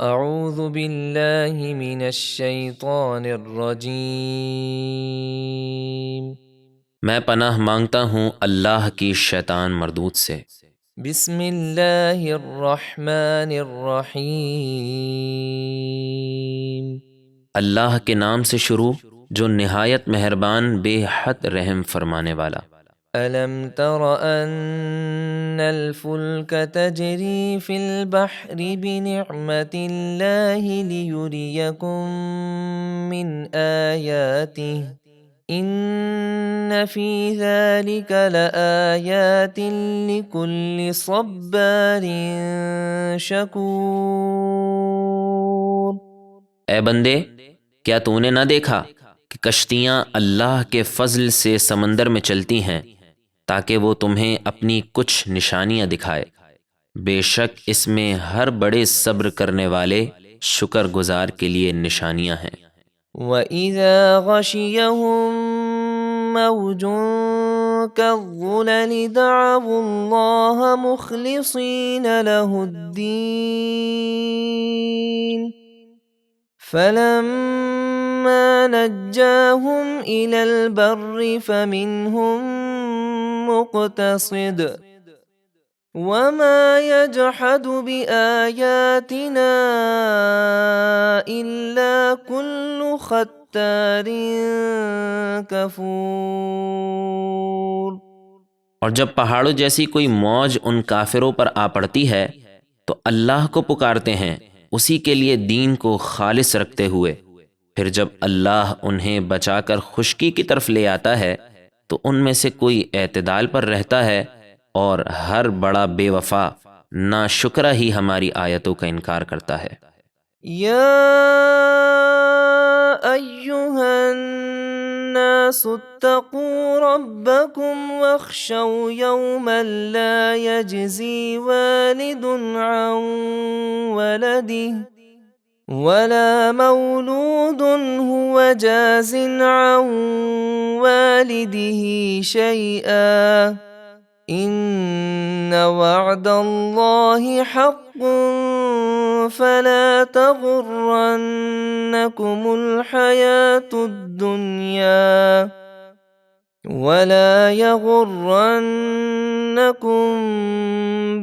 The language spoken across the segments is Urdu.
اعوذ باللہ من الشیطان الرجیم۔ میں پناہ مانگتا ہوں اللہ کی شیطان مردود سے۔ بسم اللہ الرحمن الرحیم۔ اللہ کے نام سے شروع جو نہایت مہربان بے حد رحم فرمانے والا۔ الم تر ان الفلک تجری فی البحر بنعمت اللہ لیریکم من آیاتہ ان فی ذلک لآیات لکل صبار شکور۔ اے بندے، کیا تو نے نہ دیکھا کہ کشتیاں اللہ کے فضل سے سمندر میں چلتی ہیں تاکہ وہ تمہیں اپنی کچھ نشانیاں دکھائے؟ بے شک اس میں ہر بڑے صبر کرنے والے شکر گزار کے لیے نشانیاں ہیں۔ وَإِذَا غَشِيَهُم مَّوْجٌ كَالظُّلَلِ دَعَوُا اللَّهَ مُخْلِصِينَ لَهُ الدِّينَ فَلَمَّا نَجَّاهُمْ إِلَى الْبَرِّ فَمِنْهُم مُّقْتَصِدٌ وَمَا يَجْحَدُ بِآيَاتِنَا إِلَّا كُلُّ خَتَّارٍ کفور۔ اور جب پہاڑوں جیسی کوئی موج ان کافروں پر آ پڑتی ہے تو اللہ کو پکارتے ہیں اسی کے لیے دین کو خالص رکھتے ہوئے، پھر جب اللہ انہیں بچا کر خشکی کی طرف لے آتا ہے تو ان میں سے کوئی اعتدال پر رہتا ہے، اور ہر بڑا بے وفا ناشکرہ ہی ہماری آیتوں کا انکار کرتا ہے۔ یا ایہا الناس اتقوا ربکم واخشوا یوما لا یجزی والد عن ولده ولا مولود هو جاز عن والده شيئا ان وعد اللہ حق فلا تغرنکم الحیاة الدنیا ولا یغرنکم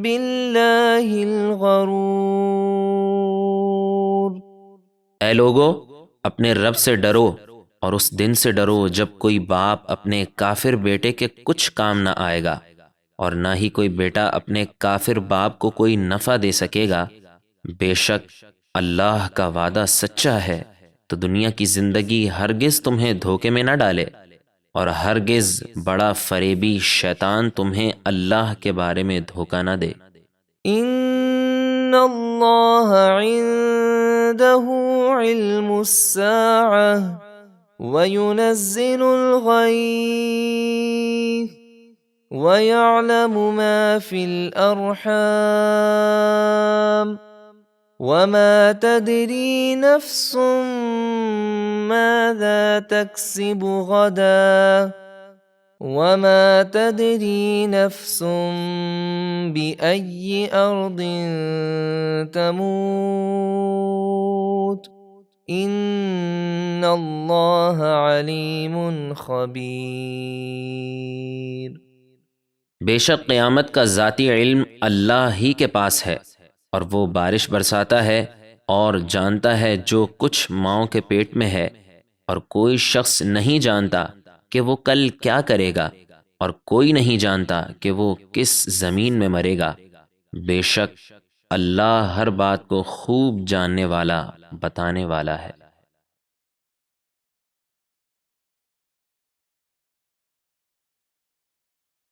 باللہ الغرور۔ اے لوگو، اپنے رب سے ڈرو اور اس دن سے ڈرو جب کوئی باپ اپنے کافر بیٹے کے کچھ کام نہ آئے گا، اور نہ ہی کوئی بیٹا اپنے کافر باپ کو کوئی نفع دے سکے گا۔ بے شک اللہ کا وعدہ سچا ہے، تو دنیا کی زندگی ہرگز تمہیں دھوکے میں نہ ڈالے، اور ہرگز بڑا فریبی شیطان تمہیں اللہ کے بارے میں دھوکہ نہ دے۔ ان اللہ عنده علم الساعة وينزل الغيث وَيَعْلَمُ مَا فِي الْأَرْحَامِ وَمَا تَدْرِي نَفْسٌ مَاذَا تَكْسِبُ غَدًا وَمَا تَدْرِي نَفْسٌ بِأَيِّ أَرْضٍ تَمُوتُ إِنَّ اللَّهَ عَلِيمٌ خَبِيرٌ۔ بے شک قیامت کا ذاتی علم اللہ ہی کے پاس ہے، اور وہ بارش برساتا ہے اور جانتا ہے جو کچھ ماؤں کے پیٹ میں ہے، اور کوئی شخص نہیں جانتا کہ وہ کل کیا کرے گا، اور کوئی نہیں جانتا کہ وہ کس زمین میں مرے گا۔ بے شک اللہ ہر بات کو خوب جاننے والا، بتانے والا ہے۔